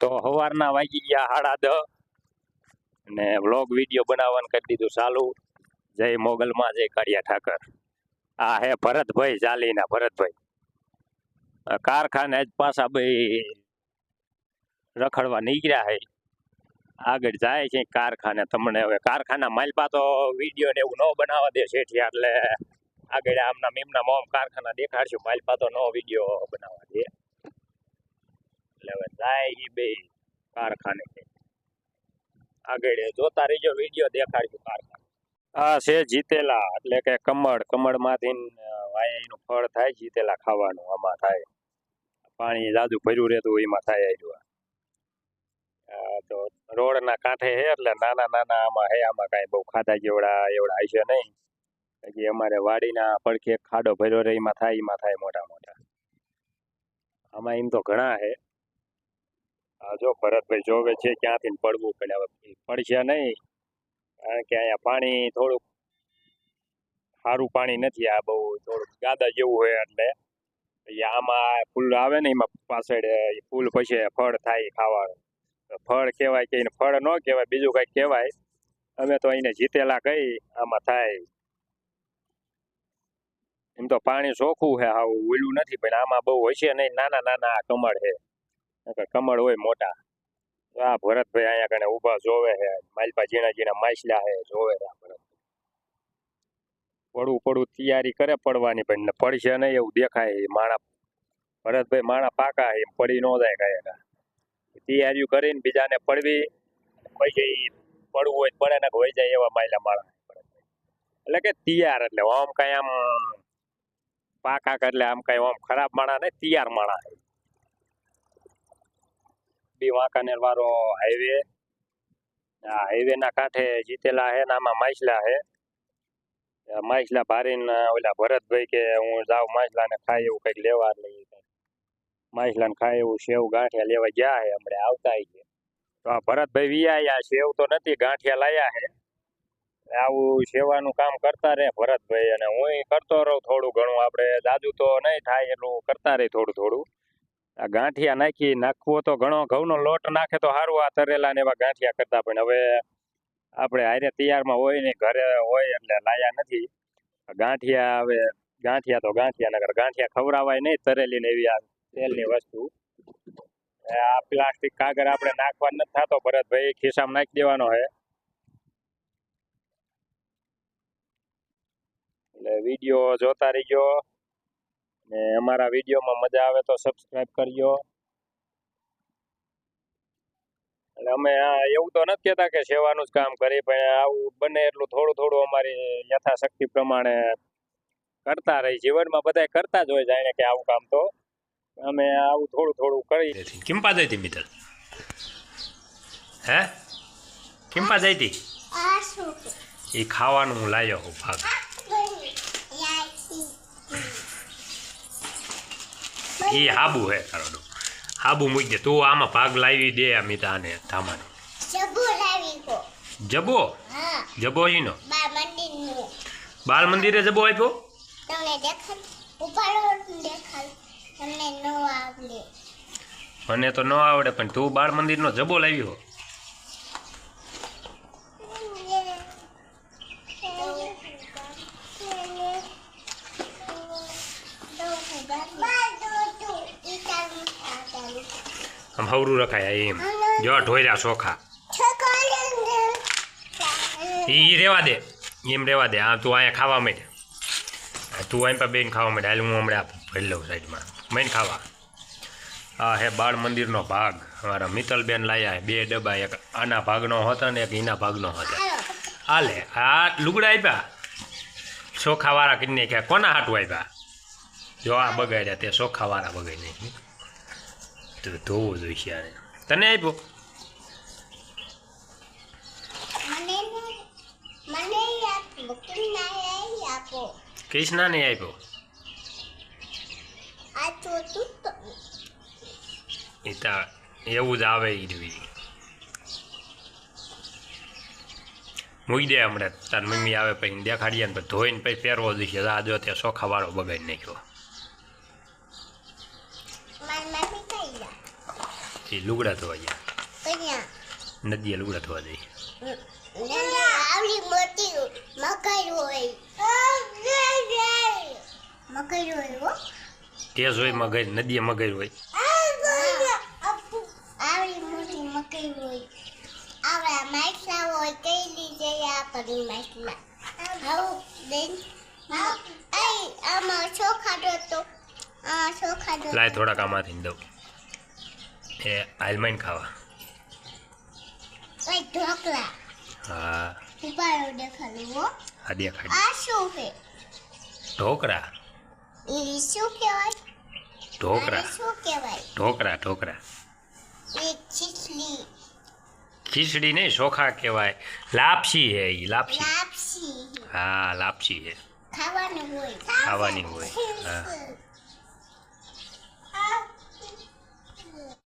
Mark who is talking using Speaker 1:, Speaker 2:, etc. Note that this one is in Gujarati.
Speaker 1: તો સવારના વાગી ગયા 10:30 અને વ્લોગ વિડીયો બનાવવાનું કરી દીધું ચાલુ. જય મોગલમાં, જય કાળિયા ઠાકર. આ હે ભરતભાઈ ચાલીના ભરતભાઈ. કારખાને જ પાછા ભાઈ રખડવા નીકળ્યા હે. આગળ જાય છે કારખાને. તમને હવે કારખાના માલપા તો વિડીયો ને એવું ન બનાવવા દે શેઠિયા, એટલે આગળ આમના મીમના મોમ કારખાના દેખાડશું. માલપા તો નો વિડીયો બનાવવા દે, એટલે હવે જાય ઈ બે કારખાને. આગળ જોતા રહીજો, વિડીયો દેખાડશું કારખાને. આ છે જીતેલા, એટલે કે કમળ માંથી વાયનું ફળ થાય. જીતેલા ખાવાનું આમાં થાય. પાણી જાજુ ભર્યું રહેતું એમાં થાય. તો રોડ ના કાંઠે હે, એટલે નાના આમાં હે. આમાં કઈ બહુ ખાધા એવડા હશે નહીં. હજી અમારે વાડીના પડખે ખાડો ભર્યો રહે, એમાં થાય મોટા. આમાં એમ તો ઘણા હે. જો ભરતભાઈ જોવે છે ક્યાંથી પડવું, પણ હવે પડશે નહીં, કારણ કે અહીંયા પાણી થોડુંક સારું પાણી નથી. આ બહુ થોડુંક ગાદા જેવું હોય, એટલે આમાં ફૂલ આવે ને, એમાં પાછળ ફૂલ પછી ફળ થાય ખાવાનું. ફળ કહેવાય કે ફળ ન કહેવાય, બીજું કઈ કહેવાય. અમે તો એને જીતેલા કઈ. આમાં થાય એમ તો પાણી ચોખ્ખું છે, આવું ઓલું નથી, પણ આમાં બહુ હશે નહીં. નાના કમળ છે, કમળ હોય મોટા. આ ભરતભાઈ અહીંયા કને ઉભા જોવે છે. માલપા ઝીણા માછલા છે, જોવે છે. પડવું તૈયારી કરે પડવાની, પણ પડશે નહીં એવું દેખાય. માણા ભરતભાઈ માણા પાકા છે, પડી ન જાય કઈ. તૈયારીઓ કરીને બીજાને પડવી, પછી પડવું હોય પડે ને હોય જાય એવા માણા. એટલે કે તૈયાર, એટલે આમ કઈ આમ પાકા, એટલે આમ કઈ આમ ખરાબ માણા ને, તૈયાર માણા. વાંકાનેર વાળો હાઈવે, આ હાઈવે ના કાંઠે જીતેલા હે. આમાં માછલા હે. માછલા ભારીને ઓલા ભરતભાઈ કે હું જાઉં માછલા ને ખાય એવું કઈક લેવા. માછલા ને ખાય એવું સેવ ગાંઠિયા લેવા ગયા હે. હમણાં આવતા છે તો આ ભરતભાઈ વિયા. સેવ તો નથી, ગાંઠિયા લાયા હે. આવું સેવાનું કામ કરતા રે ભરતભાઈ, અને હું કરતો રહું થોડું ઘણું. આપણે જાજુ તો નહીં થાય એટલું કરતા રહી થોડું. આ ગાંઠિયા નાખવો તો ઘણો ઘઉંનો લોટ નાખે તો સારું. આ તરેલા ને એવા ગાંઠિયા કરતા, પણ હવે આપણે હારે તૈયારમાં હોય ને ઘરે હોય, એટલે લાયા નથી ગાંઠિયા. હવે ગાંઠિયા તો ગાંઠિયા, નગર ગાંઠિયા ખવડાવાય નહીં તરેલી ને એવી આ તેલની વસ્તુ. આ પ્લાસ્ટિક કાગળ આપણે નાખવા નથી થતો ભરતભાઈ, ખિસ્સામાં નાખી દેવાનો હે. એટલે વિડીયો જોતા રહીજો, ને અમારા વિડીયોમાં મજા આવે તો સબસ્ક્રાઇબ કરજો. એટલે અમે એવું તો નથી કહેતા કે સેવાનું જ કામ કરી, પણ આવું બને એટલું થોડું અમારી યથાશક્તિ પ્રમાણે કરતા રહી. જીવનમાં બધા કરતા જ હોય જાણે કે આવું કામ, તો અમે આવું થોડું કરી.
Speaker 2: કિંપા જઈ હતી મિત્ર? હે કિંપા જઈ હતી? એ ખાવાનું હું લાવ્યો હું ભાગ. એ હાબુ હે તારો. હાબુ મૂકી દે તું. આમાં ભાગ લાવી દે અમિતા ને ધામાનો. જબો જબો ઈનો બાલ મંદિરે જબો આપ્યો. મને તો ન આવડે, પણ તું બાળ મંદિર નો જબો લાવ્યો. આમ હવરું રખાય એમ. જો ઢોયરા ચોખા ઈ રેવા દે, એમ રેવા દે. હા તું અહીંયા ખાવા માંડ. તું અહીં પર બેન ખાવા માંડ. હાલ હું હમણાં ભરી લઉં સાઈડમાં. મેન ખાવા. આ હે બાળ મંદિરનો ભાગ. અમારા મિત્તલબેન લાયા 2 ડબ્બા. એક આના ભાગનો હતો ને એક એના ભાગનો હતો. હાલે આ લુગડા આપ્યા ચોખાવાળા કરીને ક્યાં કોના હાટું આપ્યા? જો આ બગાડ્યા તે ચોખાવાળા બગાડી નાખી. તો ધોવું જોઈશે આને. તને આપ્યો? કૃષ્ણા ને આપ્યો? એવું જ આવે. મૂકી દે હમણાં. તાર મમ્મી આવે પછી દેખાડીએ ને ધોઈને પછી પહેરવો જોઈશે. આ જો ત્યાં ચોખા વાળો બગાડી નાખ્યો. એ લુગડા ધોવા ગયા
Speaker 3: કન્યા
Speaker 2: નદીએ લુગડા ધોવા જઈ
Speaker 3: આવલી મોટી મકાઈ હોય મકાઈ હોય હો
Speaker 2: તેજ હોય મગર નદીએ મગર હોય
Speaker 3: આવલી મોટી મકાઈ હોય આવડા માછલા હોય કઈ લીધે આપણી માછલા હાઉ બેન આઈ આમાં ચોખા તો આ ચોખા દો
Speaker 2: લાય થોડાક આમાંથી દઉં એ આલમાઈન ખાવા
Speaker 3: ઓય ઢોકળા
Speaker 2: હા
Speaker 3: ઉપાડો દેખાડું હો
Speaker 2: આ દેખાડ
Speaker 3: આ શું છે
Speaker 2: ઢોકરા
Speaker 3: એ શું કહેવાય
Speaker 2: ઢોકરા
Speaker 3: આને શું કહેવાય
Speaker 2: ઢોકરા ઢોકરા
Speaker 3: એ ખીચડી
Speaker 2: ખીચડી નહીં ચોખા કહેવાય લાપસી હે ઈ લાપસી
Speaker 3: લાપસી
Speaker 2: હા લાપસી હે
Speaker 3: ખાવાનું હોય
Speaker 2: ખાવાની હોય હા